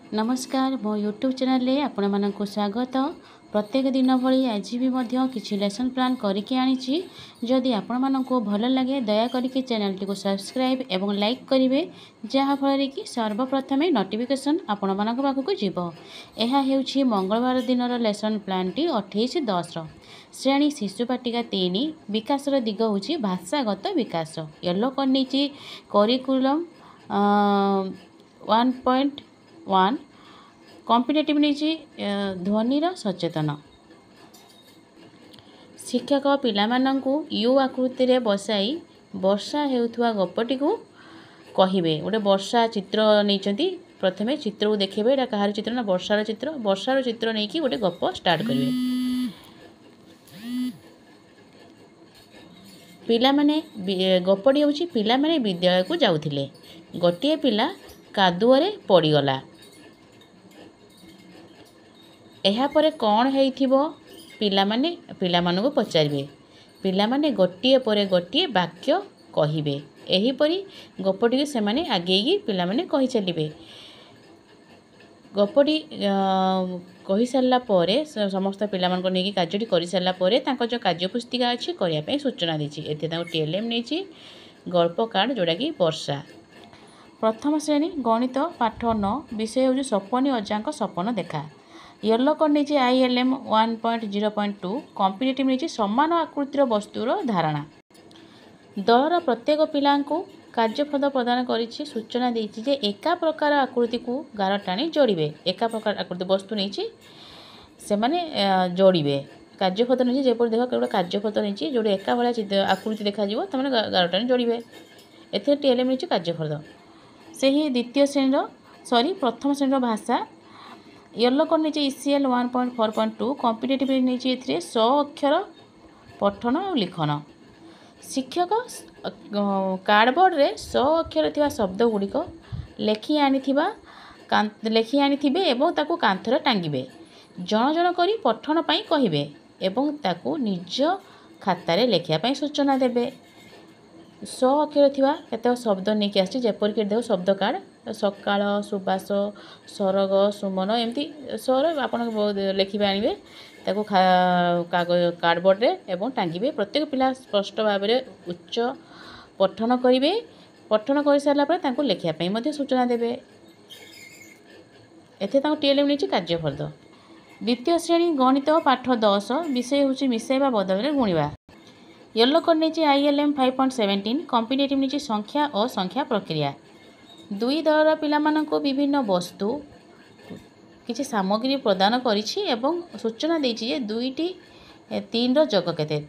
नमस्कार मो YouTube channel रे आपण मानक स्वागत। प्रत्येक दिन भली आज भी मध्य किसी लेसन प्लान करके आनी। जदि आपण मानक भल लगे दया करके चैनल टी को सब्सक्राइब एवं लाइक करेंगे जहाँफल कि सर्वप्रथम नोटिफिकेशन आपण मानक पाखक जीव। यह हेउछि मंगलवार दिन लेसन प्लान टी 28/10 श्रेणी शिशुपाटिका 3 विकास दिग होछि भाषागत विकास। येलो करनी करिकुलम 1.1 कॉम्पिटेटिव नहीं ध्वनिर सचेतन। शिक्षक पिलामानंकु यू आकृति रे बसाई वर्षा हेउथुवा गपटी को कहिबे। गोटे वर्षा चित्र नहीं प्रथमे चित्र को देखेबे एटा कहार चित्र ना वर्षार चित्र नहीं कि गोटे गप स्टार्ट करिवे। पिला माने गपटी होछि पिला माने विद्यालय को जाउथिले। गोटिए पिला कादुअरे पड़ीगला। एहा परे कौन हेइथिबो पिलामानंकु पचारिबे। पिलामाने गोटिए परे गोटिए वाक्य कहिबे। एही परी गपटी के सेमाने आगेई पिलामाने कहि चलिबे। गपटी कहि सारला परे समस्त पिलामानंकु नेकी कार्यटी करि सारला परे तांको जो कार्य पुस्तिका अछि करिया पई सूचना दिछि। एते तांको टीएलएम नेछि गल्प कार्ड जोडा कि वर्षा। प्रथम श्रेणी गणित पाठ 9 विषय होछि सपनी अजांक सपन देखा। येलो करनी ILM 1.0.2 कॉम्पिटेटिव नहीं समान आकृतिर वस्तुर धारणा। दलर प्रत्येक पिला कार्यफल प्रदान करिछि सूचना देछि जे एका प्रकार आकृति को गार टाणी जोड़िबे। एका प्रकार आकृति वस्तु नहीं से माने जोड़िबे। कार्यफल नहीं जेपर देख केवल कार्यफल नहीं जो एका भाया आकृति देखा तमें गार टाणी जोड़िबे। एथे टीएलएम नहीं कार्यफल से ही द्वितीय श्रेणी प्रथम श्रेणी भाषा। येलो करनी ECL 1.4.2 कॉम्पिटेटिव नहीं 100 अक्षर पठन और लिखन। शिक्षक कार्डबोर्ड रे 100 अक्षर थिबा शब्द गुड़िक लेखि आनिथिबे एवं ताकू कांथरे टांगिबे। जण जण करी पठन पई कहिबे एवं ताकू निज खातारे लेखिया पई सूचना देबे। 100 अक्षर थिबा केते शब्द नेकी आछि जेपर के देव शब्द कार्ड सकाळ सुबास सरग सुमन एमती स्वर आपण लेखिबे आनिबे ताकू कार्डबोर्ड रे एवं टांगिबे। प्रत्येक पिला स्पष्ट भाव में उच्च पठन करिवे। पठन कर सारा पर ताकू लेखिया पई मध्ये सूचना देबे। एथे ताकू टीएलएम नेछि कार्यफल। द्वितीय श्रेणी गणित पाठ 10 विषय होछि मिसेबा बदल रे गुणिबा। येलो करनी ILM 5.17 कॉम्पिटेटिव नहीं संख्या और संख्या प्रक्रिया। दुई दलर पिलामानंको विभिन्न वस्तु किछि सामग्री प्रदान करिछि एवं सूचना देछि जे 2 जग केते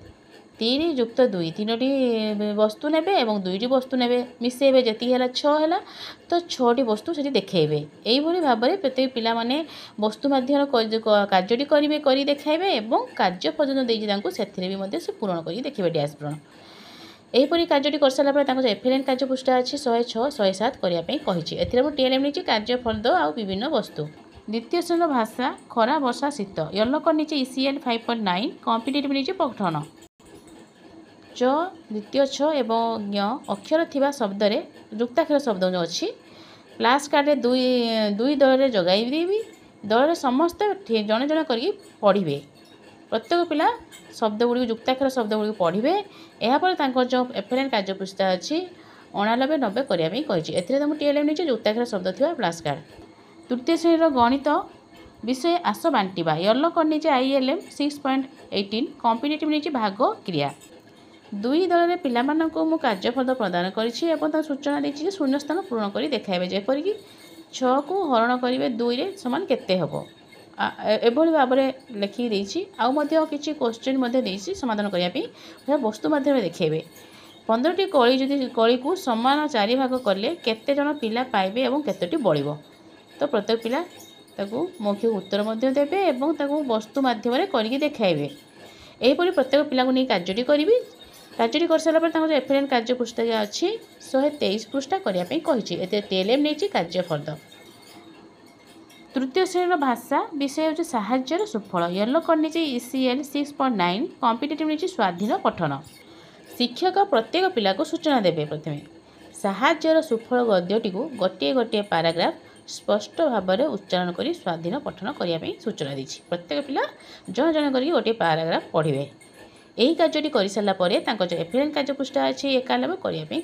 3 युक्त 2 3टी वस्तु नेबे एवं 2टी वस्तु नेबे मिसेबे जति हैला 6 हैला तो 6टी वस्तु सेठी देखेबे। एई भली भाबरे प्रत्येक पिला माने वस्तु माध्यम कार्यटी करिवे करी देखाइबे एवं कार्य पर्यंत देछि तांको सेथिरे भी मध्ये से पूर्ण करी देखिबे डैश पूर्ण। एहीपरी कार्यटी कर सारा पर एफएलएन कार्य पृष्ठा अच्छी 106 107 करने कही। एथिरे टीएलएम नहीं कार्यफल और विभिन्न वस्तु। द्वितीय श्रेणी भाषा खरा वर्षा शीत। येलो करनी ECL 5.9 कॉम्पिटेटिव नहीं पठन। च द्वितीय छ एवं ज्ञ अक्षर थिबा शब्द रे युक्ताक्षर शब्द जो अच्छी प्लास कार्ड दुई दल में जगाई देवी। दल समस्त जड़े जड़े कर पढ़े। प्रत्येक पिला शब्द गुड़ी युक्ताक्षर शब्द गुड़ी पढ़े। यापर जो एफएलएन कार्य पृष्ठा अच्छी 89 90 करने कही। एथिरे टीएलएम नहीं युक्ताक्षर शब्द थी प्लास कार्ड। तृतीय श्रेणी गणित विषय आस बांटिबा। येलो करनी ILM 6.18 कॉम्पिटेटिव नहीं भाग क्रिया। दुई दल में पिलामानंको मु कार्यफल प्रदान करिछि एवं सूचना देछि शून्य स्थान पूर्ण करी देखाइबे। जेपरिक 6 को हरण करिवे 2 रे समान केते हबो एभली भाव में लिखि देछि। आउ मध्ये किछि क्वेश्चन मध्ये देछि समाधान करिया पे वस्तु माध्यम देखेबे। 15टी कली जदि कली को समान 4 भाग कले केते जन पिला पाइबे एवं केतेटी बळिबो। तो प्रत्येक पिला ताकू मौखिक उत्तर मध्ये देबे एवं ताकू वस्तु माध्यम रे करिकि देखाइबे। एहीपरि प्रत्येक पिला को नै कार्यटी करिवि। कार्यटी कर सारा पर एफएलएन कार्य पृष्ठा अच्छी 123 पृष्ठा करने कही। एते टीएलएम नहीं कार्यफल। तृतीय श्रेणी भाषा विषय होछि साहाय्यर सुफल। येलो करनी ECL 6.9 कॉम्पिटेटिव नहीं स्वाधीन पठन। शिक्षक प्रत्येक पिला को सूचना देबे। प्रथमे साहाय्यर सुफल गद्यटी को गोटे गोटे पैराग्राफ स्पष्ट भाव में उच्चारण कर स्वाधीन पठन करने सूचना दी। प्रत्येक पिला जन जन कर गोटे पाराग्राफ पढ़े। यही कार्यटी कर सारापर जो एफएलएन कार्यपृष्ठा अच्छी एकालम करने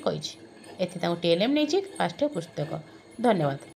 टीएलएम नहीं पाठ्य पुस्तक। धन्यवाद।